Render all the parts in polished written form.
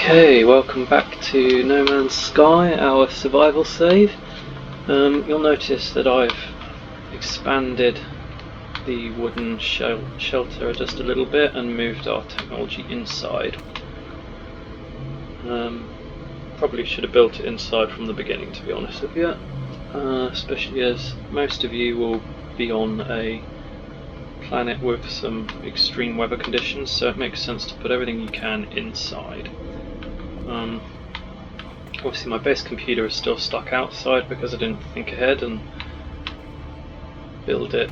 Okay, welcome back to No Man's Sky, our survival save. You'll notice that I've expanded the wooden shelter just a little bit and moved our technology inside. Probably should have built it inside from the beginning, to be honest with you, especially as most of you will be on a planet with some extreme weather conditions, so it makes sense to put everything you can inside. Obviously my base computer is still stuck outside because I didn't think ahead and build it.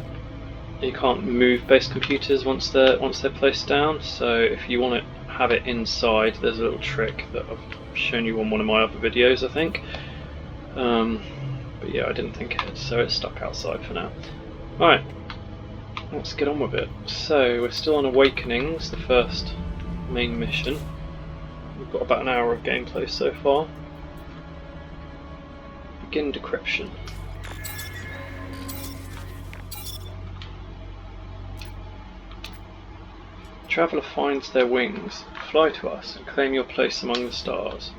You can't move base computers once they're placed down, so if you want to have it inside, there's a little trick that I've shown you on one of my other videos, I think. But yeah, I didn't think ahead, so it's stuck outside for now. Alright, let's get on with it. So we're still on Awakenings, the first main mission. We've got about an hour of gameplay so far. Begin decryption. Traveller finds their wings. Fly to us and claim your place among the stars.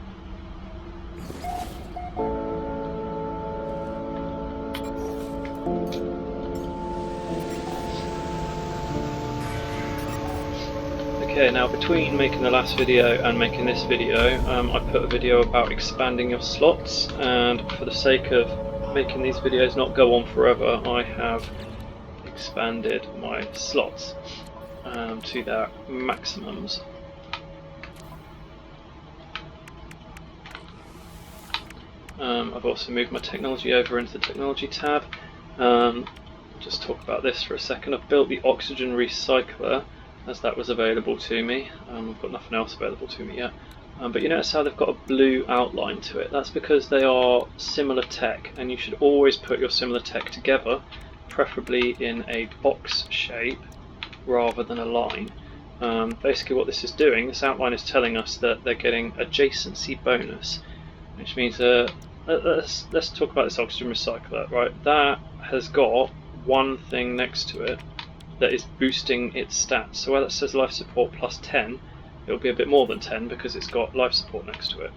Okay, now between making the last video and making this video, I put a video about expanding your slots, and for the sake of making these videos not go on forever, I have expanded my slots to their maximums. I've also moved my technology over into the technology tab. Just talk about this for a second. I've built the oxygen recycler, as that was available to me. I've got nothing else available to me yet. But you notice how they've got a blue outline to it. That's because they are similar tech, and you should always put your similar tech together, preferably in a box shape rather than a line. Basically what this is doing, this outline is telling us that they're getting adjacency bonus, which means let's talk about this oxygen recycler, right? That has got one thing next to it that is boosting its stats. So where that says life support plus 10, it'll be a bit more than 10 because it's got life support next to it.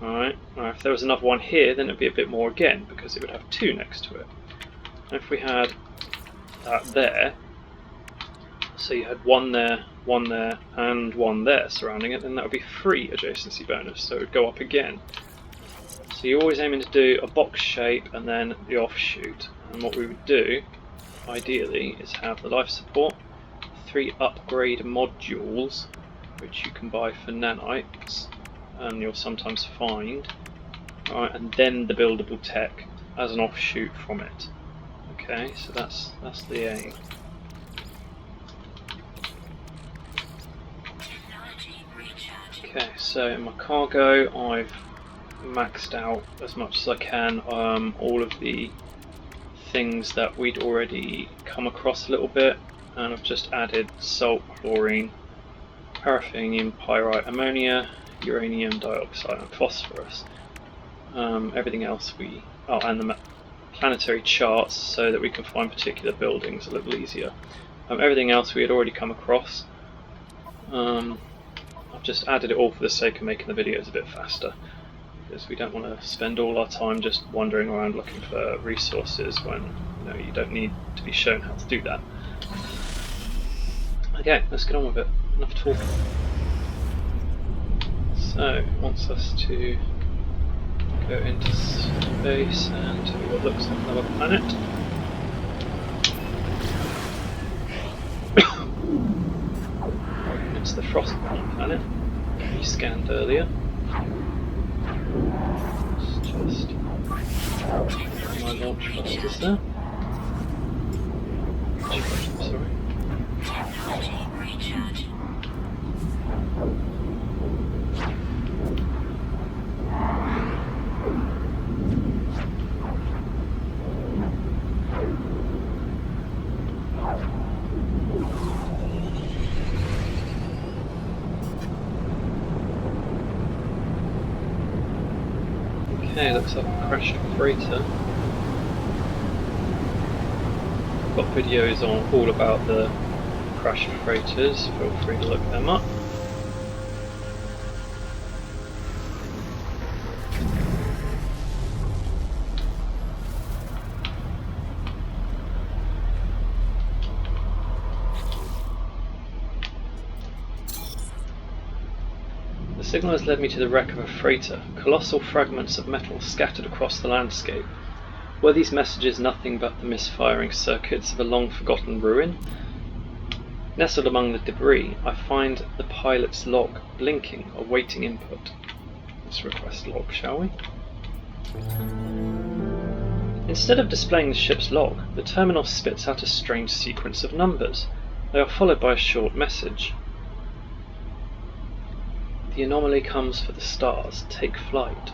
Alright, now if there was another one here, then it'd be a bit more again because it would have 2 next to it. And if we had that there, so you had one there, and one there surrounding it, then that would be 3 adjacency bonus, so it would go up again. So you're always aiming to do a box shape and then the offshoot. And what we would do, ideally, is have the life support, 3 upgrade modules, which you can buy for nanites, and you'll sometimes find, right, and then the buildable tech as an offshoot from it. Okay, so that's the aim. Okay, so in my cargo, I've maxed out as much as I can all of the things that we'd already come across a little bit, and I've just added salt, chlorine, paraffinium, pyrite, ammonia, uranium dioxide and phosphorus. Everything else and the planetary charts so that we can find particular buildings a little easier. Everything else we had already come across. I've just added it all for the sake of making the videos a bit faster, because we don't want to spend all our time just wandering around looking for resources when you don't need to be shown how to do that. Okay, let's get on with it. Enough talking. So, it wants us to go into space and to what looks like another planet. It's the Frostbound planet we scanned earlier. Just my launch thrusters there. Sorry. Okay, looks like a crashed freighter. I've got videos on all about the crashed freighters, feel free to look them up. signal has led me to the wreck of a freighter, colossal fragments of metal scattered across the landscape. Were these messages nothing but the misfiring circuits of a long-forgotten ruin? Nestled among the debris, I find the pilot's log, blinking, awaiting input. Let's request log, shall we? Instead of displaying the ship's log, the terminal spits out a strange sequence of numbers. They are followed by a short message. The anomaly comes for the stars. Take flight.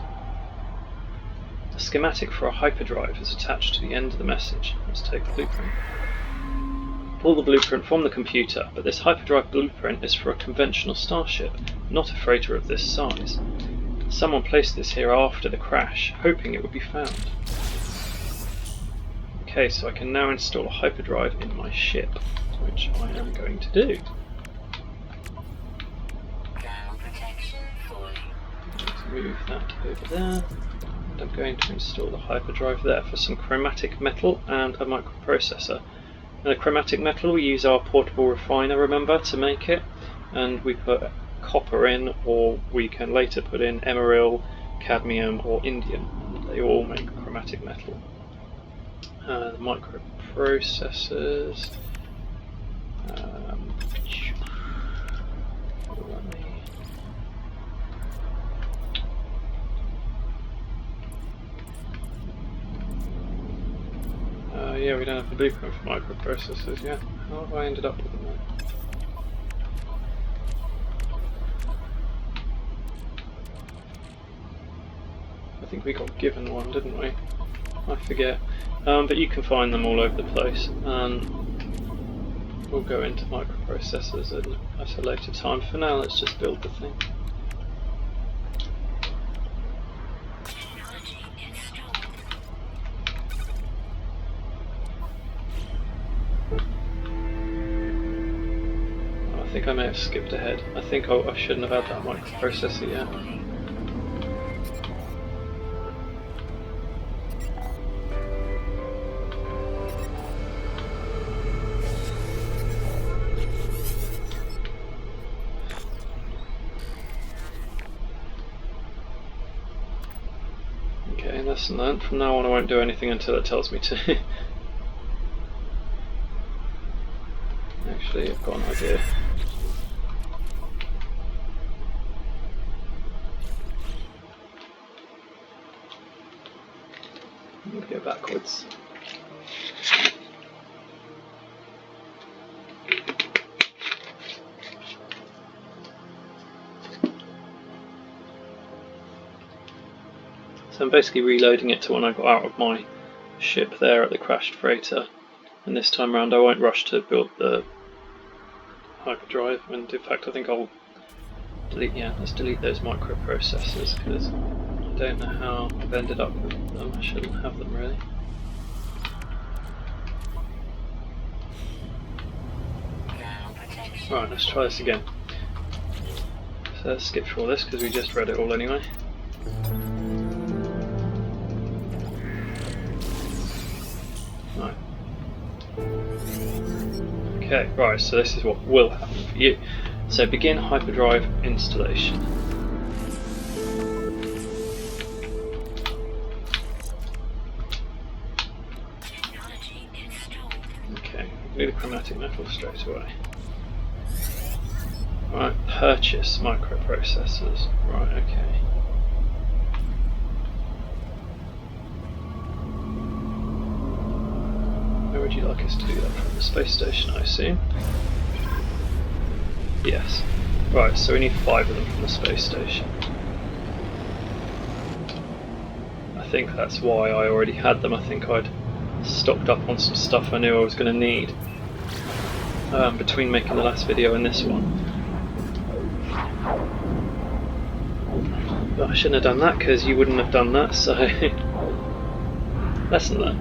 A schematic for a hyperdrive is attached to the end of the message. Let's take the blueprint. Pull the blueprint from the computer, but this hyperdrive blueprint is for a conventional starship, not a freighter of this size. Someone placed this here after the crash, hoping it would be found. Okay, so I can now install a hyperdrive in my ship, which I am going to do. Let's move that over there. And I'm going to install the hyperdrive there for some chromatic metal and a microprocessor. And the chromatic metal, we use our portable refiner, remember, to make it, and we put copper in, or we can later put in emerald, cadmium or indium, and they all make chromatic metal. The microprocessors, yeah, we don't have the blueprint for microprocessors yet. How have I ended up with them then? I think we got given one, didn't we? I forget. But you can find them all over the place. We'll go into microprocessors at a later time. For now, let's just build the thing. I think I may have skipped ahead. I think I shouldn't have had that microprocessor yet. Okay, lesson learned. From now on I won't do anything until it tells me to. Actually, I've got an idea. I'm going to go backwards. So I'm basically reloading it to when I got out of my ship there at the crashed freighter, and this time around I won't rush to build the hyperdrive, and in fact I think I'll delete, let's delete those microprocessors because I don't know how I've ended up with them. I shouldn't have them really. Right, let's try this again. So let's skip through all this because we just read it all anyway. Right. Okay, right, so this is what will happen for you. So begin hyperdrive installation. Okay, we'll do the chromatic metal straight away. Right, purchase microprocessors. Right, okay. Where would you like us to do that from? The space station, I assume? Yes. Right, so we need 5 of them from the space station. I think that's why I already had them. I think I'd stocked up on some stuff I knew I was going to need between making the last video and this one. But I shouldn't have done that because you wouldn't have done that, so lesson learned.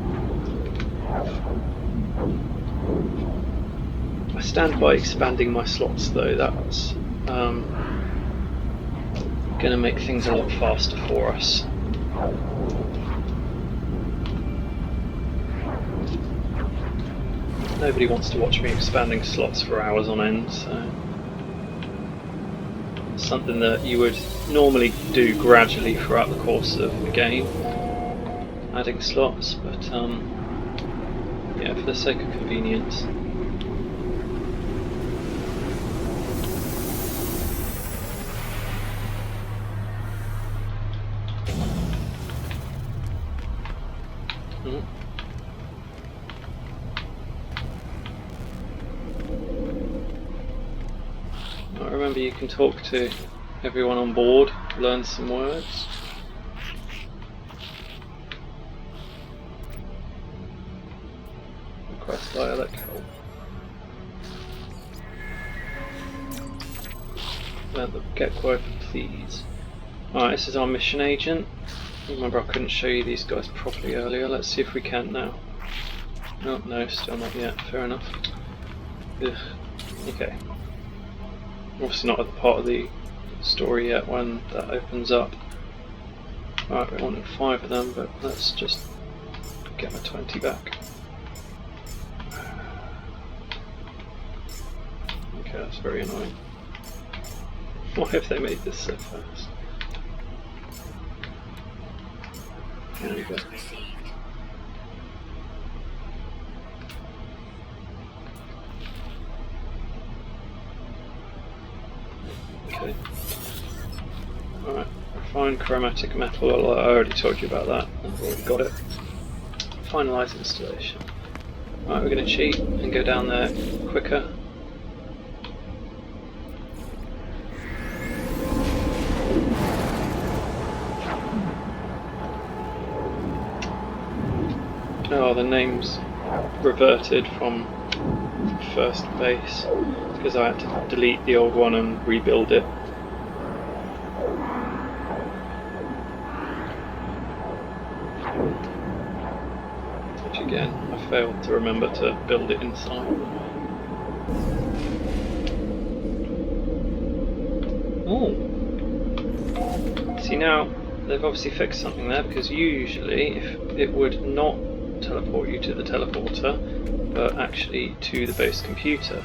I stand by expanding my slots though, that's going to make things a lot faster for us. Nobody wants to watch me expanding slots for hours on end, so something that you would normally do gradually throughout the course of the game, adding slots, but yeah, for the sake of convenience. Remember, you can talk to everyone on board, learn some words. Request dialect help. Get word, please. Alright, this is our mission agent. Remember, I couldn't show you these guys properly earlier. Let's see if we can now. Oh, no, still not yet. Fair enough. Ugh. Okay. Obviously not at the part of the story yet when that opens up. Alright, we wanted 5 of them, but let's just get my 20 back. Okay, that's very annoying. Why have they made this so fast? There we go. Okay. Alright, refined chromatic metal. Well, I already told you about that. I've already got it. Finalise installation. Alright, we're going to cheat and go down there quicker. Oh, the name's reverted from first base because I had to delete the old one and rebuild it. Which again, I failed to remember to build it inside. Oh! See, now they've obviously fixed something there, because usually if it would not teleport you to the teleporter but actually to the base computer.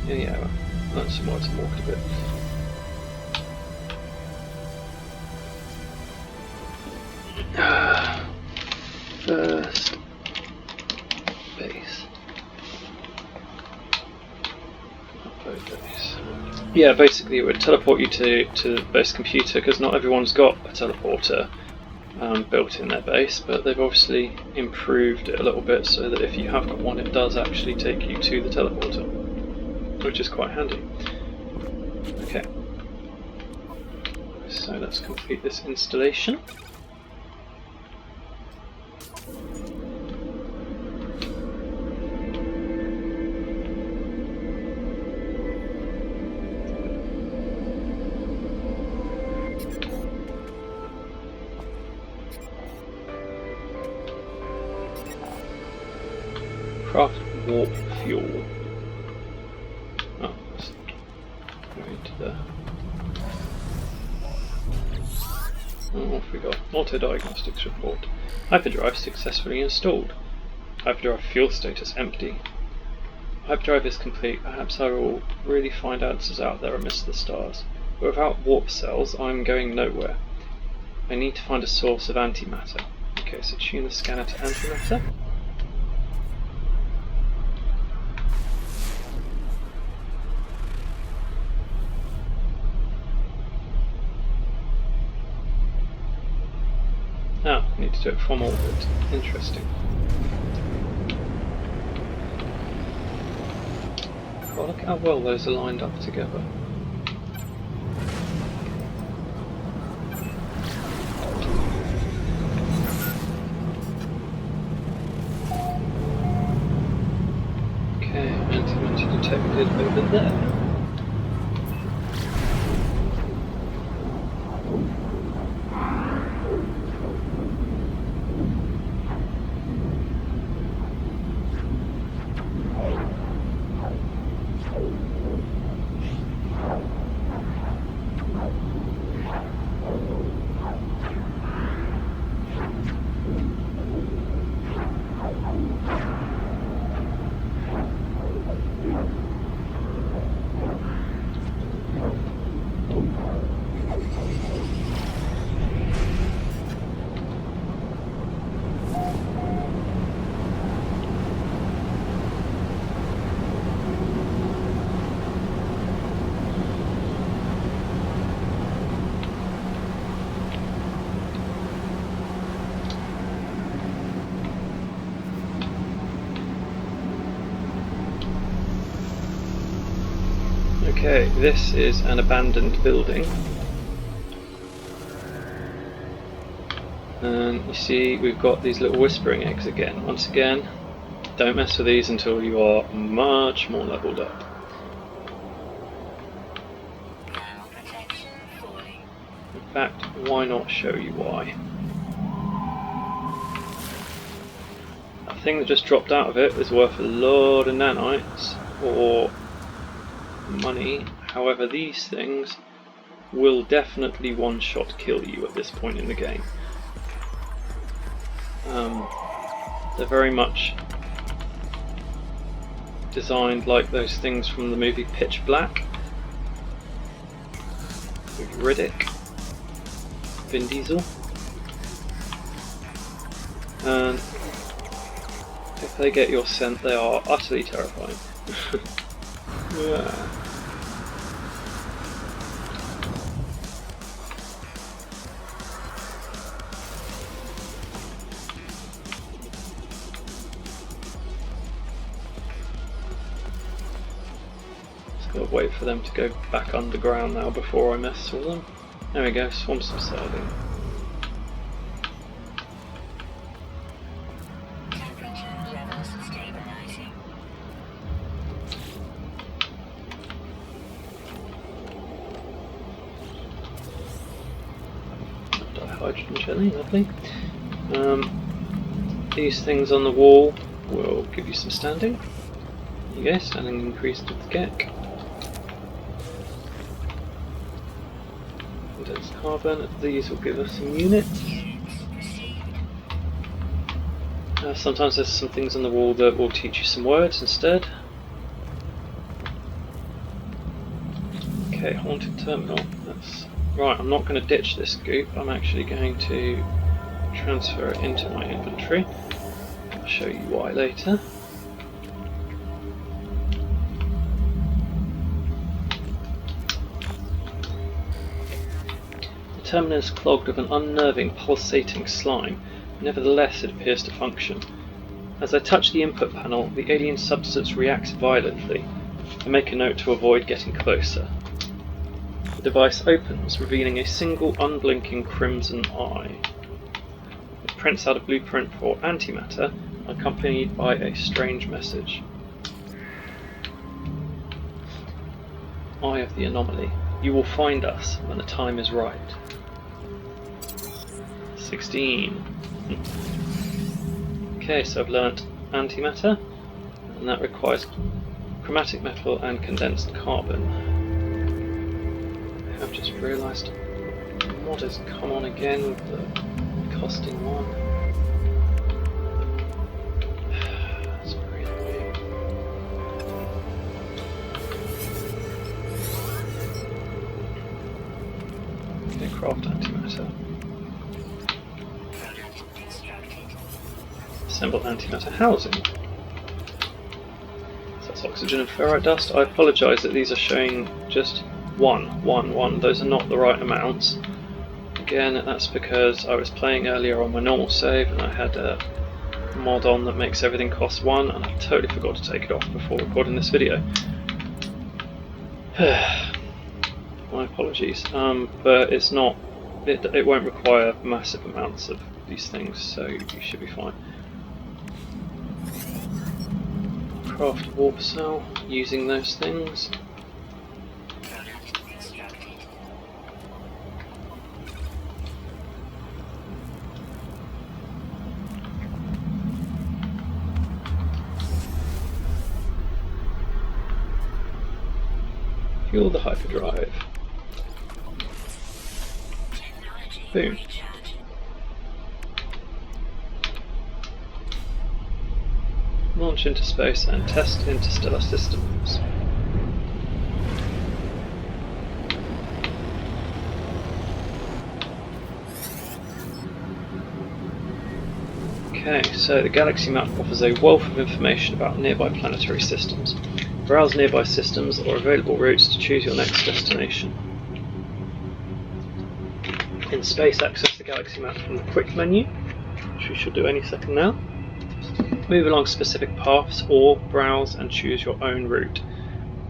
Yeah, learn some words and walk a bit. First base. Upload base. Yeah, basically it would teleport you to the base computer, because not everyone's got a teleporter built in their base, but they've obviously improved it a little bit so that if you have got one, it does actually take you to the teleporter, which is quite handy. Okay, so let's complete this installation. Craft warp fuel. Oh, let's go into there. Oh, what have we got? Auto diagnostics report. Hyperdrive successfully installed. Hyperdrive fuel status empty. Hyperdrive is complete. Perhaps I will really find answers out there amidst the stars. But without warp cells, I'm going nowhere. I need to find a source of antimatter. Okay, so tune the scanner to antimatter. Ah, I need to do it from orbit. Interesting. Oh, look how well those are lined up together. Okay, antimatter detected over there. Okay, this is an abandoned building. And you see we've got these little whispering eggs again. Once again, don't mess with these until you are much more leveled up. In fact, why not show you why? That thing that just dropped out of it is worth a lot of nanites or money. However, these things will definitely one-shot kill you at this point in the game. They're very much designed like those things from the movie Pitch Black with Riddick, Vin Diesel, and if they get your scent they are utterly terrifying. Yeah. Gotta wait for them to go back underground now before I mess with them. There we go, swarm subsiding. Hydrogen jelly, lovely. These things on the wall will give you some standing. There you go, standing increased with the Gek. Condensed carbon, these will give us some units. Sometimes there's some things on the wall that will teach you some words instead. Okay, haunted terminal. That's right, I'm not going to ditch this goop, I'm actually going to transfer it into my inventory. I'll show you why later. The terminal is clogged with an unnerving, pulsating slime. Nevertheless, it appears to function. As I touch the input panel, the alien substance reacts violently. I make a note to avoid getting closer. The device opens, revealing a single unblinking crimson eye. It prints out a blueprint for antimatter, accompanied by a strange message. Eye of the anomaly. You will find us when the time is right. 16. Okay, so I've learnt antimatter, and that requires chromatic metal and condensed carbon. I've just realised mod has come on again with the costing one. That's very annoying. Okay, craft antimatter. Assemble antimatter housing. So that's oxygen and ferrite dust. I apologise that these are showing just one. Those are not the right amounts. Again, that's because I was playing earlier on my normal save and I had a mod on that makes everything cost 1 and I totally forgot to take it off before recording this video. My apologies. But it's not. It won't require massive amounts of these things, so you should be fine. Craft warp cell using those things. Fuel the hyperdrive. Boom. Launch into space and test interstellar systems. Okay, so the galaxy map offers a wealth of information about nearby planetary systems. Browse nearby systems or available routes to choose your next destination. In space, access the galaxy map from the quick menu, which we should do any second now. Move along specific paths or browse and choose your own route.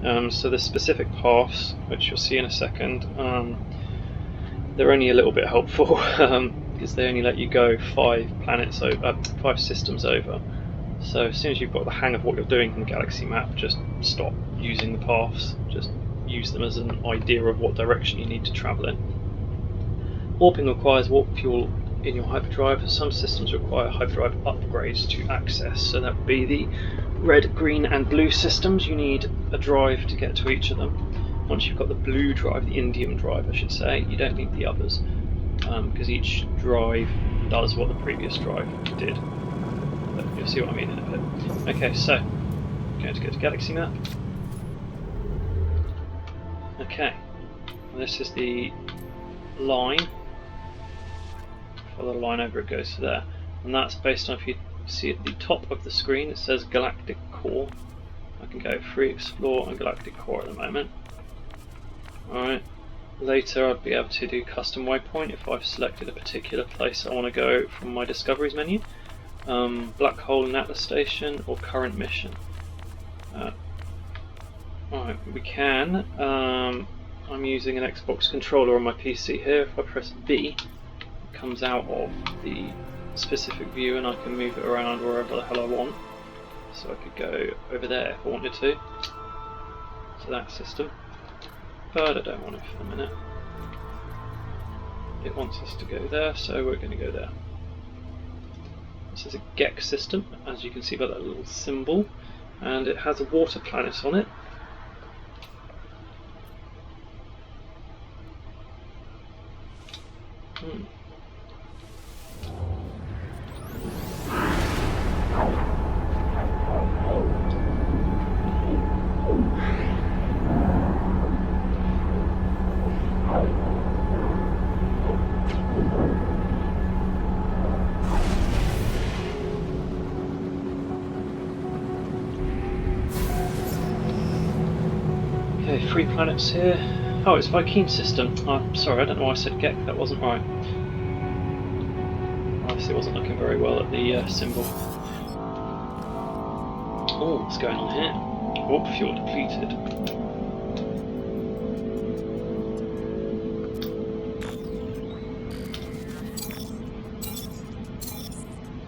So the specific paths, which you'll see in a second, they're only a little bit helpful because they only let you go 5 systems over. So as soon as you've got the hang of what you're doing in the galaxy map, just stop using the paths. Just use them as an idea of what direction you need to travel in. Warping requires warp fuel in your hyperdrive. Some systems require hyperdrive upgrades to access, so that would be the red, green and blue systems. You need a drive to get to each of them. Once you've got the blue drive, the indium drive I should say, you don't need the others, because each drive does what the previous drive did. But you'll see what I mean in a bit. Okay, so I'm going to go to galaxy map. Okay, this is the line. Follow the line over, it goes to there, and that's based on, if you see at the top of the screen it says Galactic Core. I can go free explore and Galactic Core at the moment. Alright, later I'd be able to do custom waypoint if I've selected a particular place I want to go from my discoveries menu. Black hole and Atlas station or current mission. Alright, we can. I'm using an Xbox controller on my PC here. If I press B, comes out of the specific view and I can move it around wherever the hell I want. So I could go over there if I wanted to that system, but I don't want it for the minute. It wants us to go there, so we're going to go there. This is a GEC system, as you can see by that little symbol, and it has a water planet on it. Okay, 3 planets here. Oh, it's Viking system. Oh, sorry, I don't know why I said GEC, that wasn't right. Obviously wasn't looking very well at the symbol. Oh, what's going on here? Warp fuel depleted.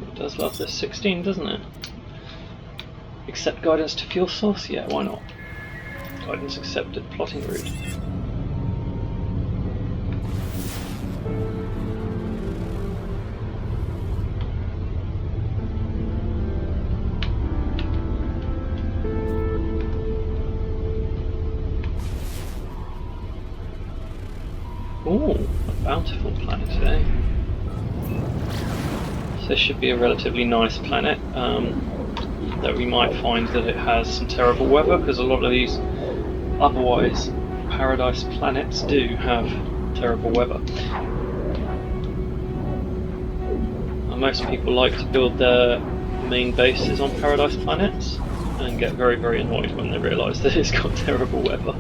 It does love this 16, doesn't it? Accept guidance to fuel source? Yeah, why not? Guidance accepted, plotting route. Ooh, a bountiful planet today. So this should be a relatively nice planet, though we might find that it has some terrible weather, because a lot of these otherwise paradise planets do have terrible weather. Most people like to build their main bases on paradise planets and get very, very annoyed when they realise that it's got terrible weather.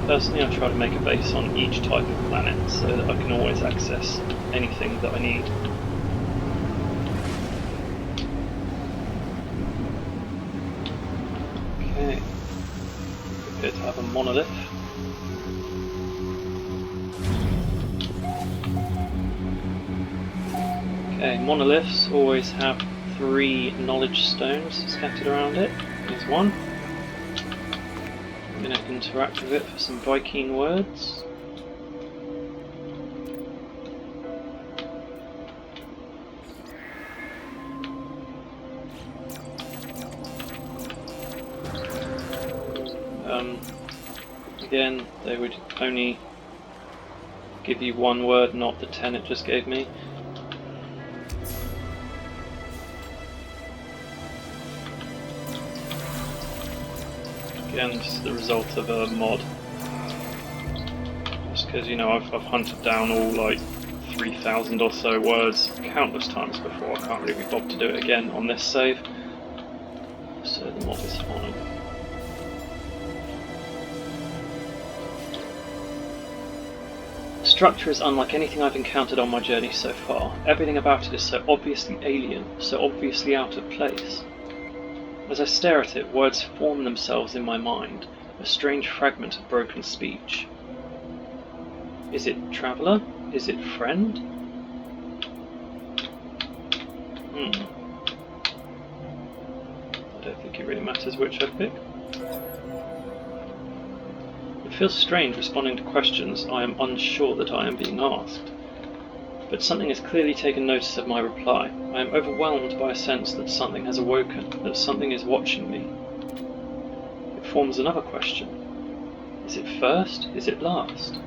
Personally, I try to make a base on each type of planet so that I can always access anything that I need. Okay, appear to have a monolith. Okay, monoliths always have 3 knowledge stones scattered around it. Here's one. I'm going to interact with it for some Viking words. Again, they would only give you 1 word, not the 10 it just gave me. Again, this is the result of a mod. Just because, you know, I've hunted down all like 3,000 or so words countless times before. I can't really be bothered to do it again on this save. So the mod is fine. structure is unlike anything I've encountered on my journey so far. Everything about it is so obviously alien, so obviously out of place. As I stare at it, words form themselves in my mind, a strange fragment of broken speech. Is it traveller? Is it friend? I don't think it really matters which I pick. It feels strange responding to questions I am unsure that I am being asked. But something has clearly taken notice of my reply. I am overwhelmed by a sense that something has awoken, that something is watching me. It forms another question. Is it first? Is it last?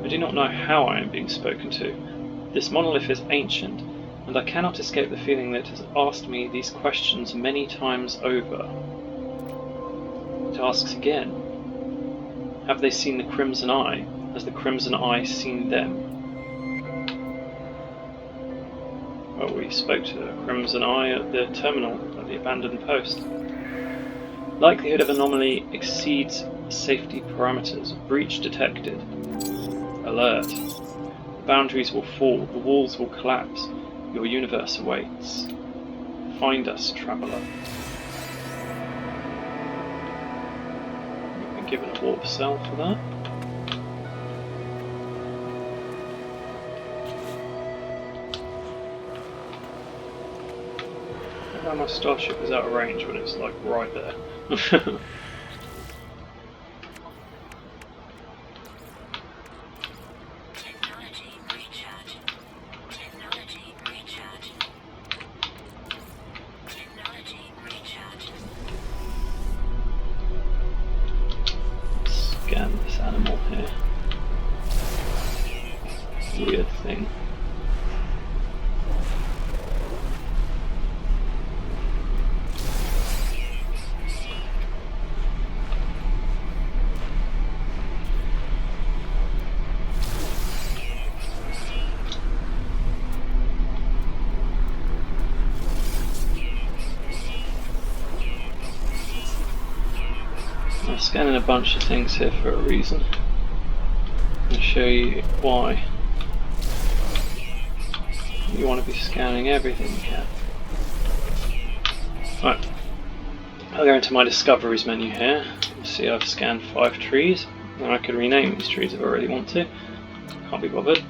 I do not know how I am being spoken to. This monolith is ancient, and I cannot escape the feeling that it has asked me these questions many times over. It asks again. Have they seen the Crimson Eye? Has the Crimson Eye seen them? Well, we spoke to the Crimson Eye at the terminal, at the abandoned post. Likelihood of anomaly exceeds safety parameters. Breach detected. Alert. The boundaries will fall, the walls will collapse. Your universe awaits. Find us, traveller. You've been given a warp cell for that. Why my starship is out of range when it's like right there. Scan this animal here. Weird thing. I'm scanning a bunch of things here for a reason. I'll show you why. You want to be scanning everything you can. Right, I'll go into my discoveries menu here. You'll see I've scanned 5 trees. And I could rename these trees if I really want to. Can't be bothered.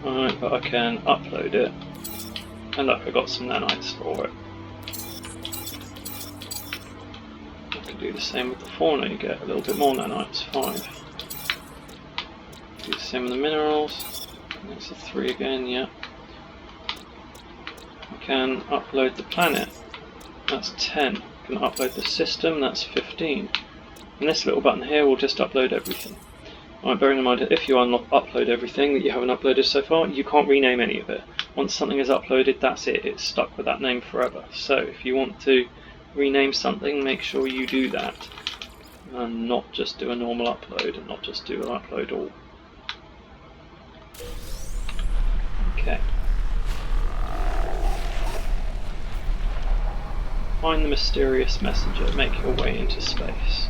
Alright, but I can upload it. And look, I got some nanites for it. Do the same with the fauna, you get a little bit more nanites, 5. Do the same with the minerals, that's a 3 again, yeah. I can upload the planet, that's 10. I can upload the system, that's 15. And this little button here will just upload everything. Alright, bearing in mind that if you upload everything that you haven't uploaded so far, you can't rename any of it. Once something is uploaded, that's it, it's stuck with that name forever. So if you want to rename something, make sure you do that and not just do a normal upload and not just do an upload all. Okay. Find the mysterious messenger, make your way into space.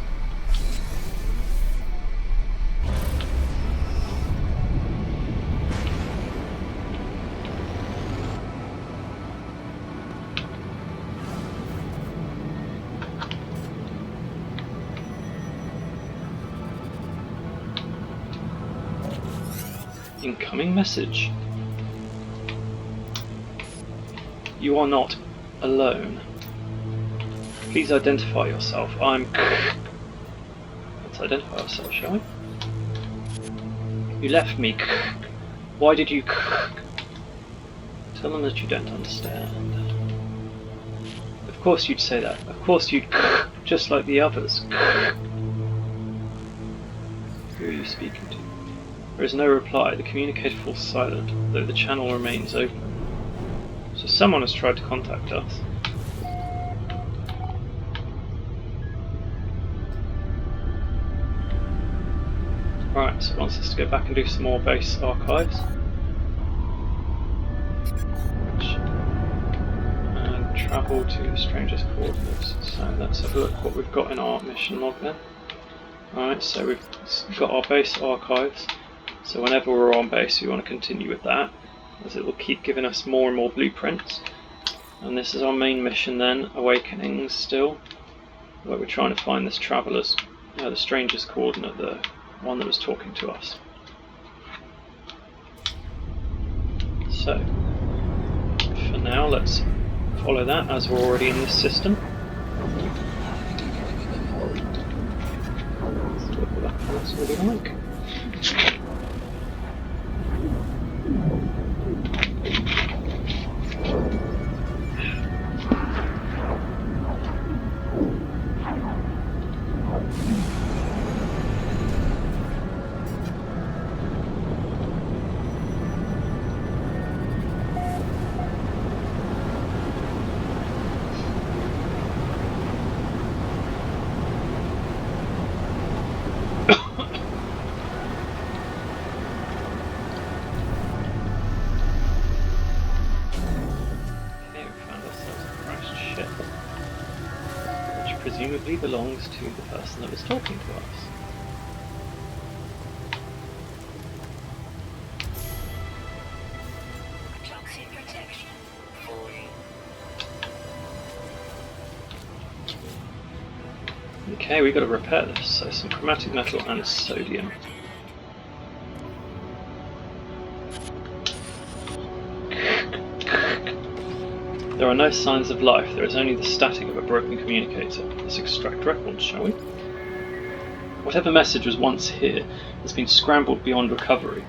Incoming message. You are not alone. Please identify yourself. I'm... Let's identify ourselves, shall we? You left me. Why did you... Tell them that you don't understand. Of course you'd say that. Of course you'd... Just like the others. Who are you speaking to? There is no reply. The communicator falls silent, though the channel remains open. So someone has tried to contact us. Right, so it wants us to go back and do some more base archives. And travel to the stranger's coordinates. So let's have a look what we've got in our mission log then. Alright, so we've got our base archives, so whenever we're on base we want to continue with that, as it will keep giving us more and more blueprints. And this is our main mission then, Awakenings still, where we're trying to find this traveller's, the stranger's coordinate, the one that was talking to us. So, for now let's follow that as we're already in this system. Let's look what that planet's really like. Presumably belongs to the person that was talking to us. Toxic protection falling. Okay, we've got to repair this, so some chromatic metal and sodium. There are no signs of life, there is only the static of a broken communicator. Let's extract records, shall we? Whatever message was once here has been scrambled beyond recovery.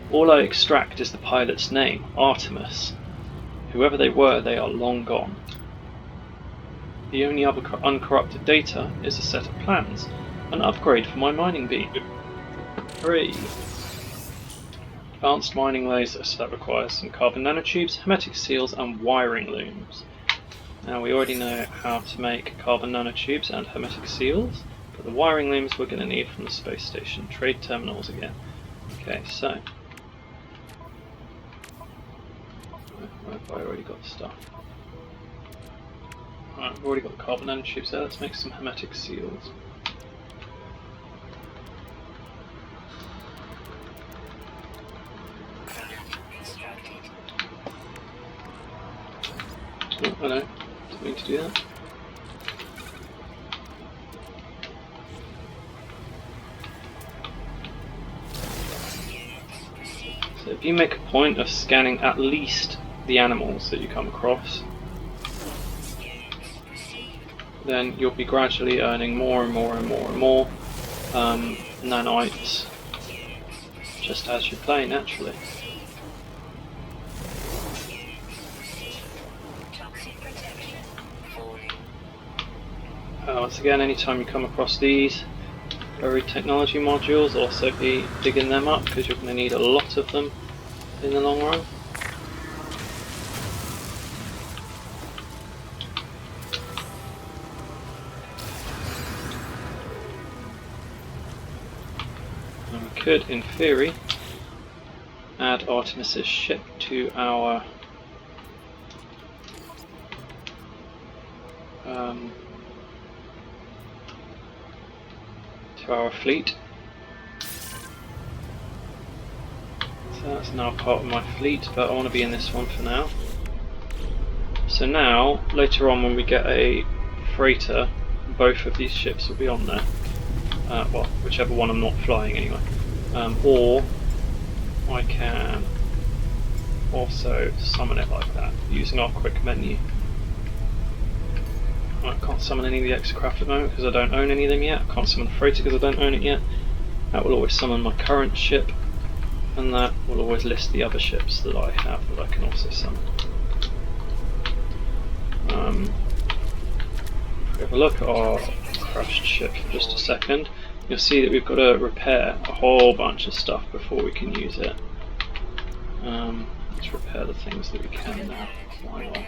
All I extract is the pilot's name, Artemis. Whoever they were, they are long gone. The only other uncorrupted data is a set of plans, an upgrade for my mining beam. Hooray! Advanced mining laser, so that requires some carbon nanotubes, hermetic seals and wiring looms. Now we already know how to make carbon nanotubes and hermetic seals, but the wiring looms we're going to need from the space station. Trade terminals again. Okay, so where have I already got the stuff? Alright, we've already got the carbon nanotubes there, let's make some hermetic seals. Oh, hello. Didn't mean to do that. So if you make a point of scanning at least the animals that you come across, then you'll be gradually earning more and more and more and more nanites, just as you play naturally. Once again, anytime you come across these buried technology modules, also be digging them up because you're going to need a lot of them in the long run. And we could, in theory, add Artemis's ship to our fleet. So that's now part of my fleet, but I want to be in this one for now. So now, later on when we get a freighter, both of these ships will be on there. Well, whichever one I'm not flying anyway. Or I can also summon it like that, using our quick menu. I can't summon any of the exocraft at the moment because I don't own any of them yet. I can't summon the freighter because I don't own it yet. That will always summon my current ship, and that will always list the other ships that I have that I can also summon. If we have a look at our crashed ship for just a second, you'll see that we've got to repair a whole bunch of stuff before we can use it. Let's repair the things that we can now. Why not?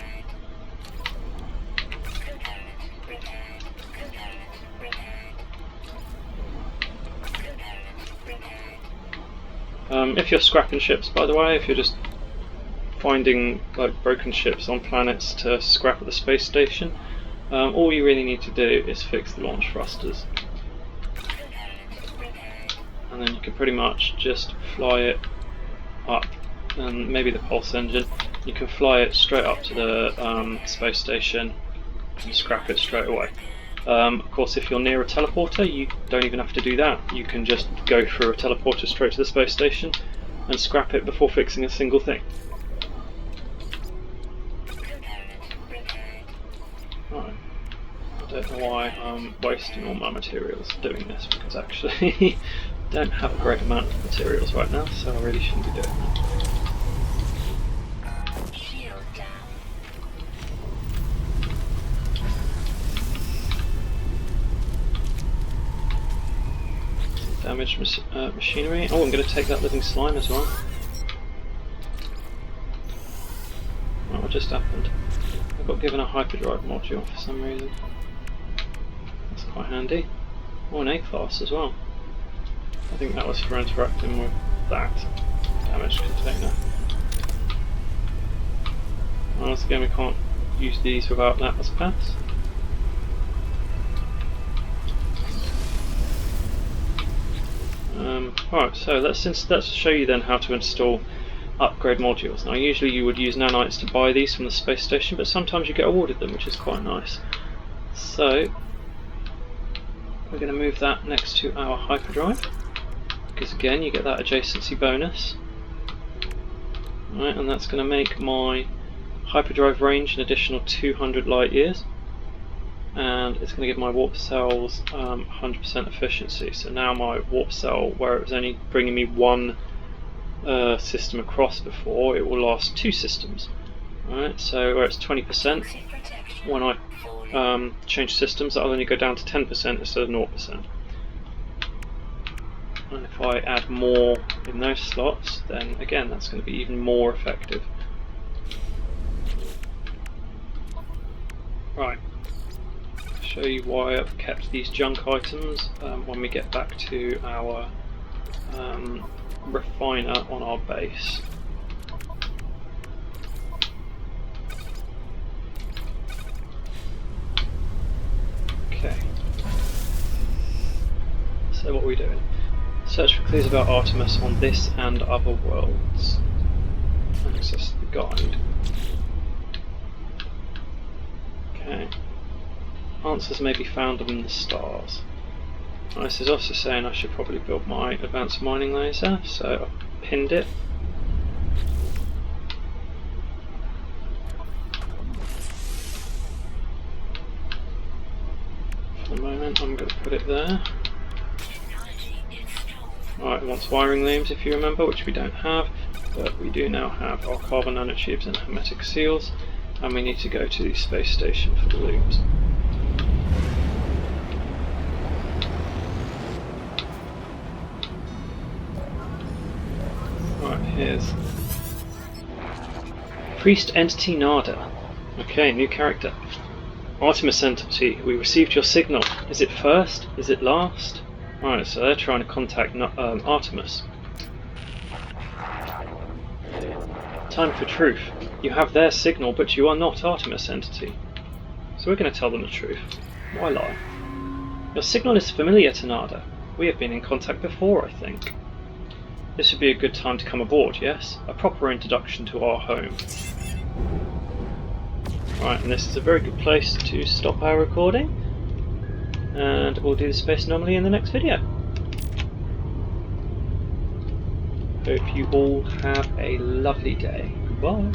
If you're scrapping ships, by the way, if you're just finding like broken ships on planets to scrap at the space station, all you really need to do is fix the launch thrusters. and then you can pretty much just fly it up, and maybe the pulse engine. You can fly it straight up to the space station and scrap it straight away. Of course, if you're near a teleporter, you don't even have to do that. You can just go through a teleporter straight to the space station and scrap it before fixing a single thing. Right. I don't know why I'm wasting all my materials doing this, because actually I don't have a great amount of materials right now, so I really shouldn't be doing that. Damaged machinery. Oh, I'm going to take that living slime as well. Oh, what just happened? I got given a hyperdrive module for some reason. That's quite handy. Oh, an A-class as well. I think that was for interacting with that damaged container. Once again, we can't use these without an Atlas pass. Right, so let's show you then how to install upgrade modules. Now, usually you would use nanites to buy these from the space station, but sometimes you get awarded them, which is quite nice. So we're going to move that next to our hyperdrive, because again you get that adjacency bonus. Right, and that's going to make my hyperdrive range an additional 200 light years, and it's going to give my warp cells 100% efficiency. So now my warp cell, where it was only bringing me one system across before, it will last 2 systems. Right, so where it's 20%, when I change systems, that'll only go down to 10% instead of 0%. And if I add more in those slots, then again that's going to be even more effective. Right, show you why I've kept these junk items when we get back to our refiner on our base. Okay, so what are we doing? Search for clues about Artemis on this and other worlds. Access the guide. Okay. Answers may be found in the stars. This is also saying I should probably build my advanced mining laser, so I've pinned it. For the moment I'm going to put it there. Right, it wants wiring looms if you remember, which we don't have, but we do now have our carbon nanotubes and hermetic seals, and we need to go to the space station for the looms. Right, here's Priest Entity Nada. Okay, new character. Artemis Entity, we received your signal. Is it first? Is it last? Right, so they're trying to contact Artemis. Time for truth. You have their signal, but you are not Artemis Entity. So we're going to tell them the truth. Why lie? Your signal is familiar to Nada. We have been in contact before, I think. This would be a good time to come aboard, yes? A proper introduction to our home. Right, and this is a very good place to stop our recording. And we'll do the space anomaly in the next video. Hope you all have a lovely day. Goodbye.